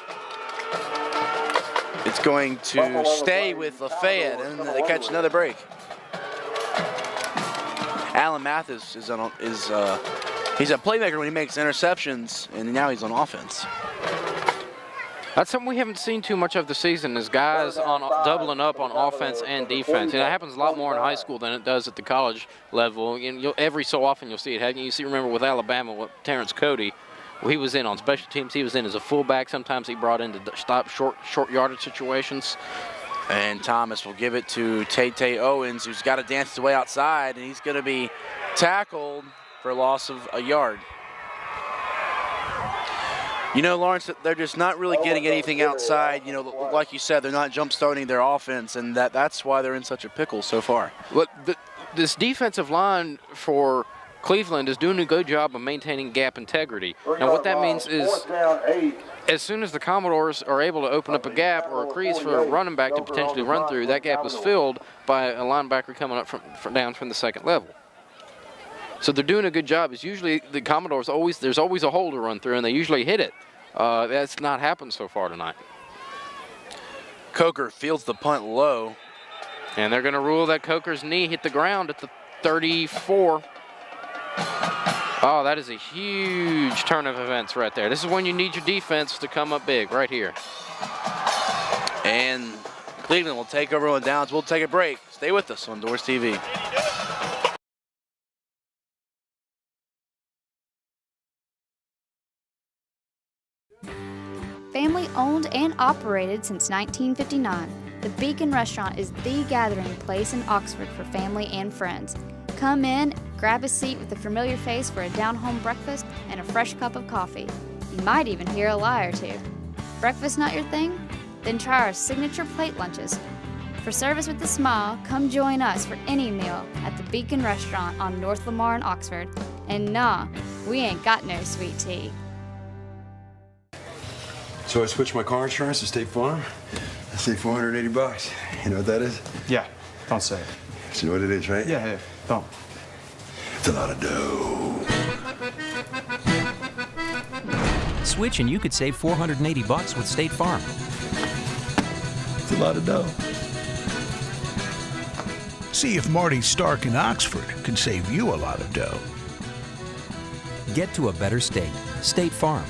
it's going to stay with Lafayette, and they catch another break. Alan Mathis is he's a playmaker when he makes interceptions, and now he's on offense.
That's something we haven't seen too much of the season is guys doubling up on offense and defense. It happens a lot more in high school than it does at the college level. Every so often you'll see it. Remember with Alabama, with Terrence Cody, he was in on special teams. He was in as a fullback. Sometimes he brought in to stop short yardage situations.
And Thomas will give it to Tay Owens, who's got to dance his way outside, and he's going to be tackled for a loss of a yard. Lawrence, they're just not really getting anything outside. Like you said, they're not jump-starting their offense, and that's why they're in such a pickle so far.
But this defensive line for Cleveland is doing a good job of maintaining gap integrity. Now, what that means is as soon as the Commodores are able to open up a gap or a crease for a running back to potentially run through, that gap is filled by a linebacker coming up down from the second level. So they're doing a good job. It's usually the Commodores there's always a hole to run through, and they usually hit it. That's not happened so far tonight.
Coker fields the punt low.
And they're going to rule that Coker's knee hit the ground at the 34. Oh, that is a huge turn of events right there. This is when you need your defense to come up big, right here.
And Cleveland will take over on downs. We'll take a break. Stay with us on DoresTV.
Family owned and operated since 1959, the Beacon Restaurant is the gathering place in Oxford for family and friends. Come in, grab a seat with a familiar face for a down-home breakfast and a fresh cup of coffee. You might even hear a lie or two. Breakfast not your thing? Then try our signature plate lunches. For service with a smile, come join us for any meal at the Beacon Restaurant on North Lamar in Oxford. And nah, we ain't got no sweet tea.
So I switched my car insurance to State Farm. I saved $480. You know what that is?
Yeah, don't say it.
You know what it is, right?
Yeah, don't.
It's a lot of dough.
Switch and you could save $480 with State Farm.
It's a lot of dough.
See if Marty Stark in Oxford can save you a lot of dough.
Get to a better state. State Farm.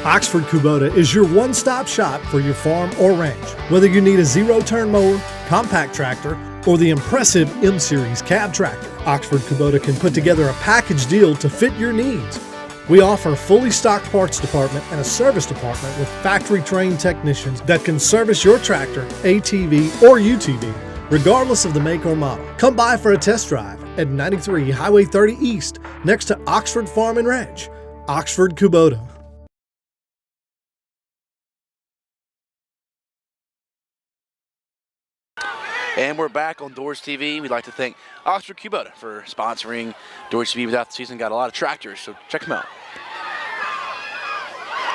Oxford Kubota is your one-stop shop for your farm or ranch. Whether you need a zero-turn mower, compact tractor, or the impressive M-Series cab tractor, Oxford Kubota can put together a package deal to fit your needs. We offer a fully stocked parts department and a service department with factory-trained technicians that can service your tractor, ATV, or UTV, regardless of the make or model. Come by for a test drive at 93 Highway 30 East, next to Oxford Farm and Ranch. Oxford Kubota.
And we're back on DoresTV. We'd like to thank Oxford Kubota for sponsoring DoresTV without the season. Got a lot of tractors, so check them out.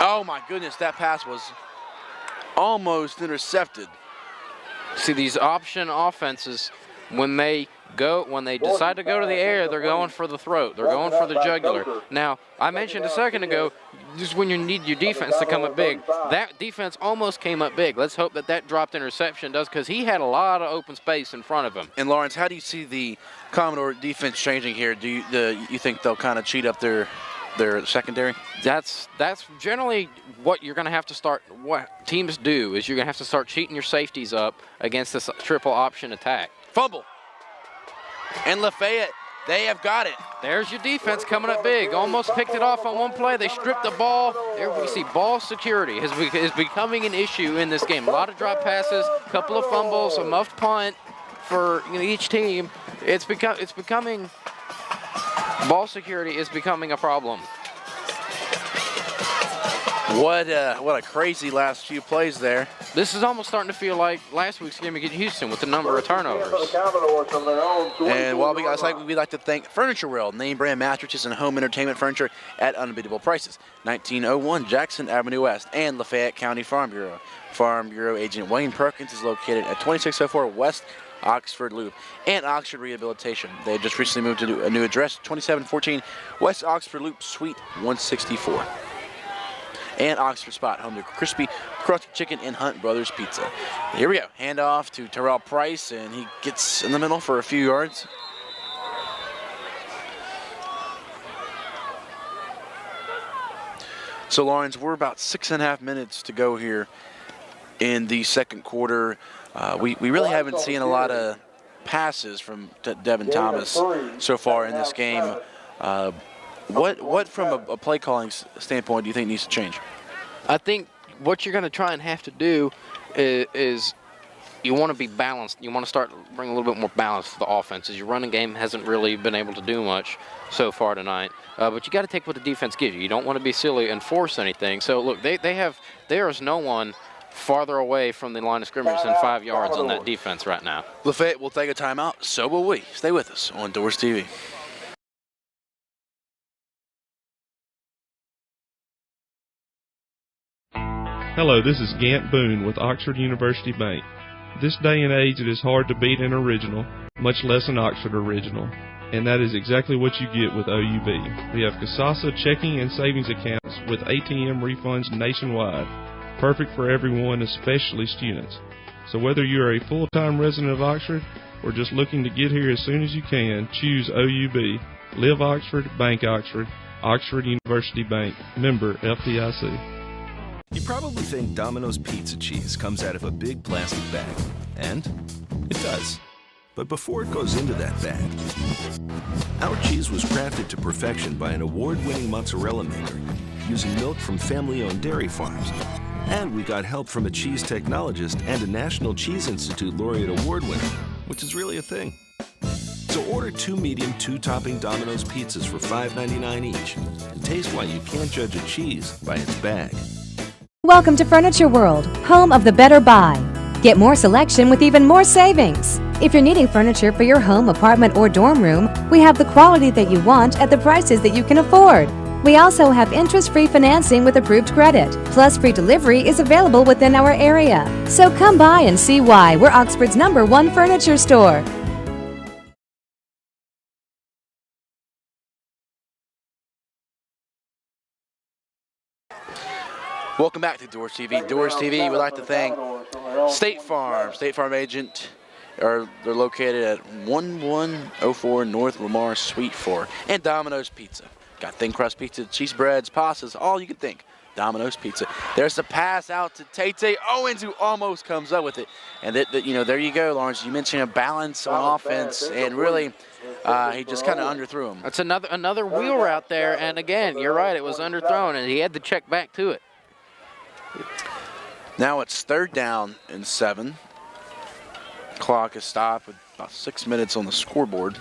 Oh my goodness, that pass was almost intercepted.
See, these option offenses, when they decide to go to the air, they're going for the throat. They're going for the jugular. Now, I mentioned a second ago, just when you need your defense to come up big, that defense almost came up big. Let's hope that that dropped interception does, because he had a lot of open space in front of him.
And Lawrence, how do you see the Commodore defense changing here? Do you think they'll kind of cheat up their secondary?
That's generally what you're going to have to start. What teams do is you're going to have to start cheating your safeties up against this triple option attack.
Fumble. And Lafayette, they have got it.
There's your defense coming up big. Almost picked it off on one play. They stripped the ball. There we see ball security is becoming an issue in this game. A lot of drop passes, a couple of fumbles, a muffed punt for each team. It's becoming ball security is becoming a problem.
What a crazy last few plays there.
This is almost starting to feel like last week's game against Houston with the number of turnovers.
And while we'd like to thank Furniture World, name brand mattresses and home entertainment furniture at unbeatable prices. 1901 Jackson Avenue West and Lafayette County Farm Bureau. Farm Bureau agent Wayne Perkins is located at 2604 West Oxford Loop and Oxford Rehabilitation. They just recently moved to a new address, 2714 West Oxford Loop, Suite 164. And Oxford Spot, home to crispy crusted chicken and Hunt Brothers Pizza. Here we go. Handoff to Terrell Price, and he gets in the middle for a few yards. So, Lawrence, we're about 6.5 minutes to go here in the second quarter. We really haven't seen a lot of passes from Devin Thomas so far in this game. What from a play calling standpoint do you think needs to change?
I think what you're going to try and have to do is you want to be balanced. You want to start bring a little bit more balance to the offenses. Your running game hasn't really been able to do much so far tonight, but you got to take what the defense gives you. You don't want to be silly and force anything. So look, there is no one farther away from the line of scrimmage than 5 yards on that defense right now.
Lafayette will take a timeout. So will we. Stay with us on DoresTV.
Hello, this is Gant Boone with Oxford University Bank. This day and age, it is hard to beat an original, much less an Oxford original. And that is exactly what you get with OUB. We have Casasa checking and savings accounts with ATM refunds nationwide. Perfect for everyone, especially students. So whether you're a full-time resident of Oxford or just looking to get here as soon as you can, choose OUB. Live Oxford, Bank Oxford, Oxford University Bank, member FDIC.
You probably think Domino's pizza cheese comes out of a big plastic bag. And it does. But before it goes into that bag, our cheese was crafted to perfection by an award-winning mozzarella maker using milk from family-owned dairy farms. And we got help from a cheese technologist and a National Cheese Institute laureate award winner, which is really a thing. So order 2 medium, 2-topping Domino's pizzas for $5.99 each and taste why you can't judge a cheese by its bag.
Welcome to Furniture World, home of the better buy. Get more selection with even more savings. If you're needing furniture for your home, apartment, or dorm room, we have the quality that you want at the prices that you can afford. We also have interest-free financing with approved credit, plus free delivery is available within our area. So come by and see why we're Oxford's #1 furniture store.
Welcome back to DoresTV. DoresTV would like to thank State Farm. State Farm agent, they're located at 1104 North Lamar, Suite 4. And Domino's Pizza. Got thin crust pizza, cheese breads, pastas, all you can think. Domino's Pizza. There's the pass out to Tate Owens, who almost comes up with it. And there you go, Lawrence. You mentioned a balance on offense, and really he just kind of underthrew him.
That's another wheel route there, and again, you're right, it was underthrown, and he had to check back to it.
Now it's 3rd down and 7. Clock is stopped with about 6 minutes on the scoreboard.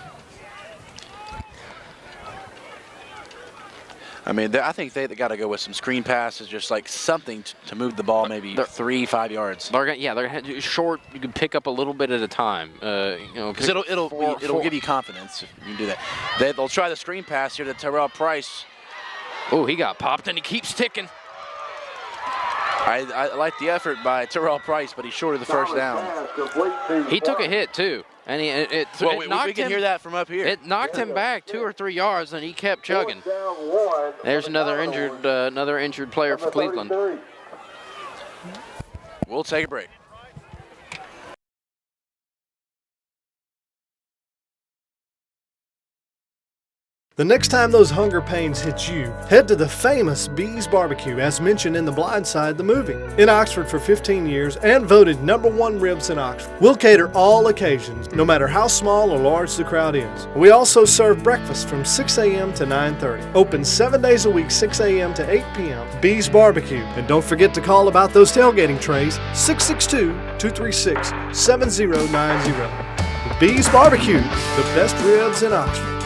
I mean, I think they got to go with some screen passes, just like something to move the ball maybe 3-5 yards.
They're gonna do short. You can pick up a little bit at a time.
Because it'll give you confidence if you do that. They'll try the screen pass here to Terrell Price.
Oh, he got popped and he keeps ticking.
I like the effort by Terrell Price, but he's short of the first down.
He took a hit too, and
we can hear that from up here.
It knocked him back 2 or 3 yards, and he kept chugging. There's another injured player for Cleveland.
We'll take a break.
The next time those hunger pains hit you, head to the famous Bees Barbecue, as mentioned in The Blind Side, the movie. In Oxford for 15 years and voted #1 ribs in Oxford. We'll cater all occasions, no matter how small or large the crowd is. We also serve breakfast from 6 a.m. to 9:30. Open 7 days a week, 6 a.m. to 8 p.m. Bees Barbecue. And don't forget to call about those tailgating trays, 662-236-7090. The Bees Barbecue, the best ribs in Oxford.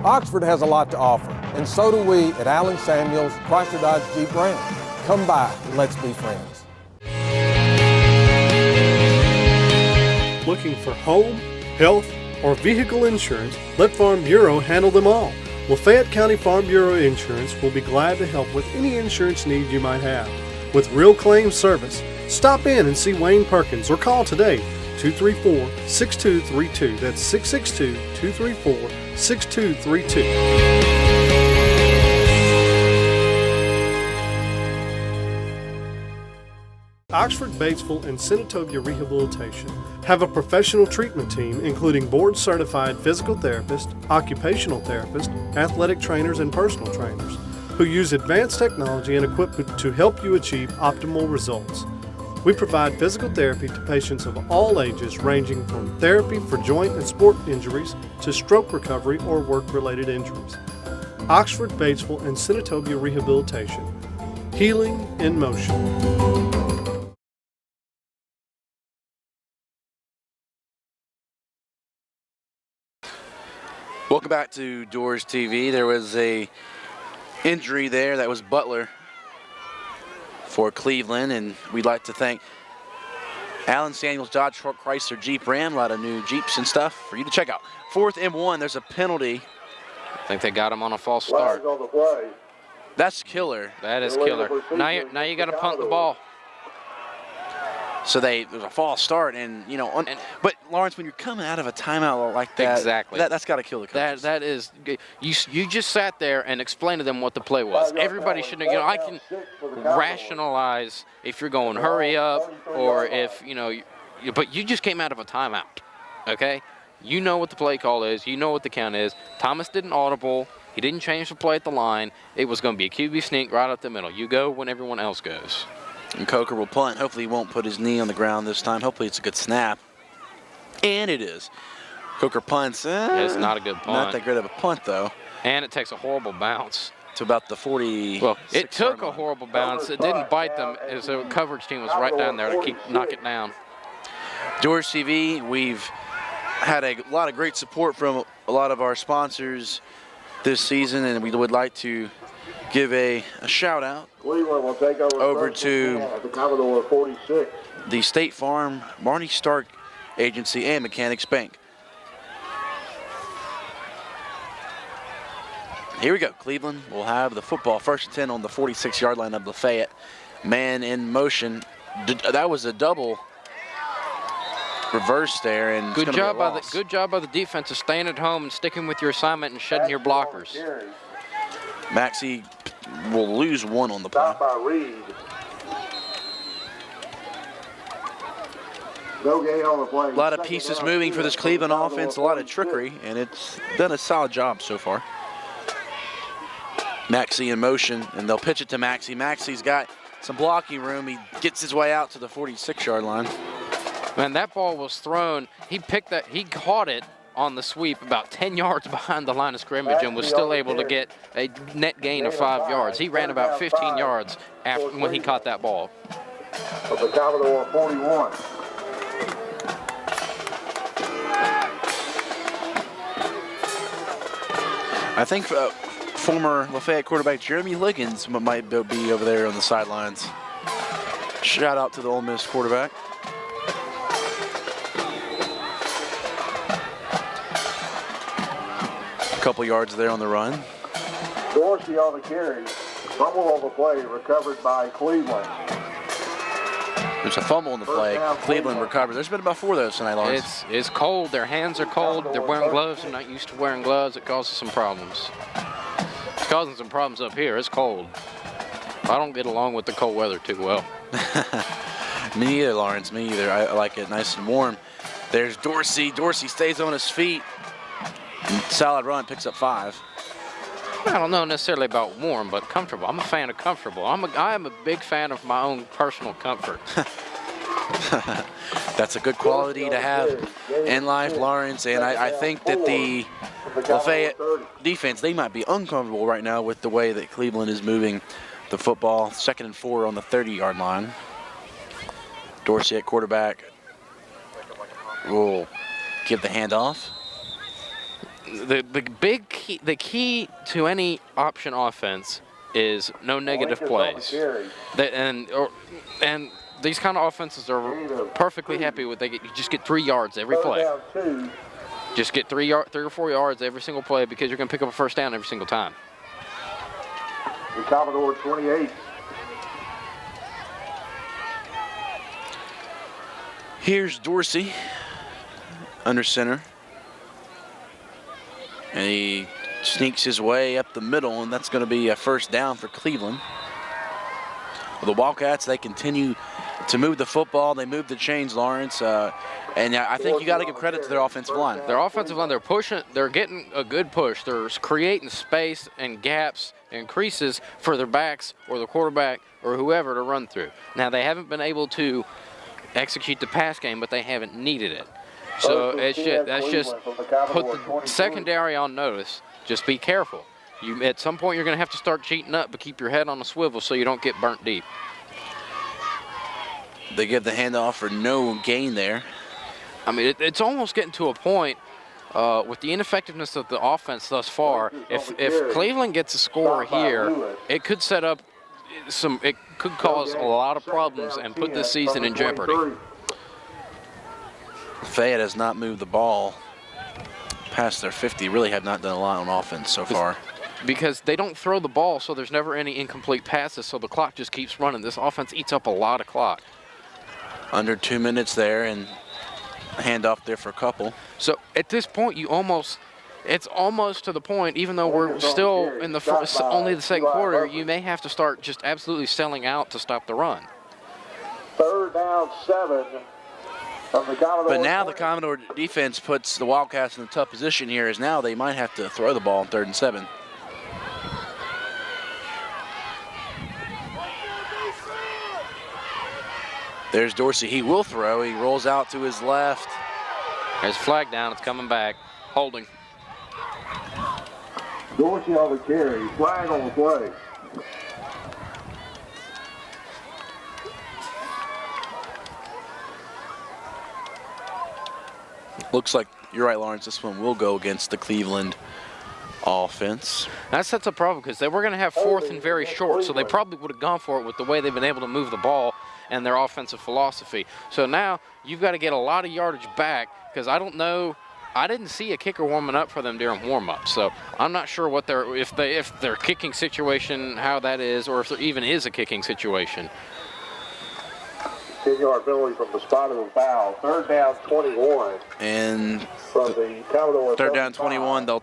Oxford has a lot to offer, and so do we at Allen Samuels, Chrysler Dodge Jeep Ram. Come by and let's be friends.
Looking for home, health, or vehicle insurance? Let Farm Bureau handle them all. Lafayette County Farm Bureau Insurance will be glad to help with any insurance need you might have. With real claim service, stop in and see Wayne Perkins or call today, 234-6232. That's 662-234-6232. Oxford, Batesville, and Senatobia Rehabilitation have a professional treatment team including board-certified physical therapists, occupational therapists, athletic trainers, and personal trainers who use advanced technology and equipment to help you achieve optimal results. We provide physical therapy to patients of all ages, ranging from therapy for joint and sport injuries to stroke recovery or work-related injuries. Oxford, Batesville, and Senatobia Rehabilitation. Healing in motion.
Welcome back to DoresTV. There was a injury there. That was Butler for Cleveland, and we'd like to thank Allen Samuels Dodge Chrysler Jeep Ram. A lot of new Jeeps and stuff for you to check out. 4th and 1. There's a penalty.
I think they got him on a false start.
That's killer.
That is killer. Now you got to punt the ball.
So there's a false start, and but Lawrence, when you're coming out of a timeout like that,
exactly,
that's got to kill the coaches.
That is, you just sat there and explained to them what the play was. Everybody should know. I can rationalize if you're going hurry up or if but you just came out of a timeout. Okay, you know what the play call is. You know what the count is. Thomas did an audible. He didn't change the play at the line. It was going to be a QB sneak right up the middle. You go when everyone else goes.
And Coker will punt. Hopefully he won't put his knee on the ground this time. Hopefully it's a good snap. And it is. Coker punts.
It's not a good punt.
Not that great of a punt, though.
And it takes a horrible bounce.
To about the 40.
Well, it took a horrible bounce. It didn't bite them. The coverage team was right down there to knock it down.
DoresTV, we've had a lot of great support from a lot of our sponsors this season, and we would like to give a shout out over to
the Commodore 46.
The State Farm, Marty Stark Agency, and Mechanics Bank. Here we go. Cleveland will have the football, 1st and 10 on the 46-yard line of Lafayette. Man in motion. That was a double reverse there, and
good job by the defense of staying at home and sticking with your assignment and shedding your blockers.
Maxey will lose one on the play.
Stop by Reed. No gain on the play.
A lot of pieces moving for this Cleveland offense, a lot of trickery, and it's done a solid job so far. Maxey in motion, and they'll pitch it to Maxey. Maxey's got some blocking room. He gets his way out to the 46-yard line.
Man, that ball was thrown. He caught it on the sweep about 10 yards behind the line of scrimmage and was still able to get a net gain of 5 yards. He ran about 15 yards when he caught that ball.
Of the Commodore 41.
I think former Lafayette quarterback Jeremy Liggins might be over there on the sidelines. Shout out to the Ole Miss quarterback. A couple yards there on the run.
Dorsey on the carry. Fumble on the play, recovered by Cleveland.
There's a fumble in the play. Cleveland recovers. There's been about 4 of those tonight, Lawrence.
It's cold. Their hands are cold. They're wearing gloves. They're not used to wearing gloves. It causes some problems. It's causing some problems up here. It's cold. I don't get along with the cold weather too well.
Me either, Lawrence. Me either. I like it nice and warm. There's Dorsey. Dorsey stays on his feet. Solid run, picks up 5.
I don't know necessarily about warm, but comfortable. I'm a fan of comfortable. I am a big fan of my own personal comfort.
That's a good quality to have in life, Lawrence. And I think that the Lafayette defense, they might be uncomfortable right now with the way that Cleveland is moving the football. 2nd and 4 on the 30-yard line. Dorsey at quarterback will give the handoff.
The key to any option offense is no negative plays. And these kind of offenses are perfectly happy with you just get 3 yards every play. Just get 3 or 4 yards every single play because you're going to pick up a first down every single time.
The Commodore 28.
Here's Dorsey under center. And he sneaks his way up the middle, and that's going to be a first down for Cleveland. Well, the Wildcats, they continue to move the football. They move the chains, Lawrence. And I think you got to give credit to their offensive line.
Their offensive line, they're pushing. They're getting a good push. They're creating space and gaps and creases for their backs or the quarterback or whoever to run through. Now, they haven't been able to execute the pass game, but they haven't needed it. So that's just put the secondary on notice. Just be careful. At some point, you're going to have to start cheating up, but keep your head on a swivel so you don't get burnt deep.
They give the handoff for no gain there.
I mean, it's almost getting to a point with the ineffectiveness of the offense thus far. If Cleveland gets a score here, it could set up it could cause a lot of problems and put this season in jeopardy.
Fayette has not moved the ball past their 50. Really have not done a lot on offense so far.
Because they don't throw the ball, so there's never any incomplete passes, so the clock just keeps running. This offense eats up a lot of clock.
Under 2 minutes there, and handoff there for a couple.
So at this point, it's almost to the point, even though we're still in only the second quarter, you may have to start just absolutely selling out to stop the run.
3rd down 7.
But now the Commodore defense puts the Wildcats in a tough position here, as now they might have to throw the ball on 3rd and 7. There's Dorsey. He will throw. He rolls out to his left.
There's a flag down. It's coming back. Holding.
Dorsey on the carry. Flag on the play.
Looks like you're right, Lawrence. This one will go against the Cleveland offense.
That sets a problem because they were going to have 4th and very short, so they probably would have gone for it with the way they've been able to move the ball and their offensive philosophy. So now you've got to get a lot of yardage back because I don't know. I didn't see a kicker warming up for them during warm-up, so I'm not sure what if their kicking situation, how that is, or if there even is a kicking situation.
10-yard penalty from the spot of the foul. Third down 21.
And
from the Commodores.
third down 21, they'll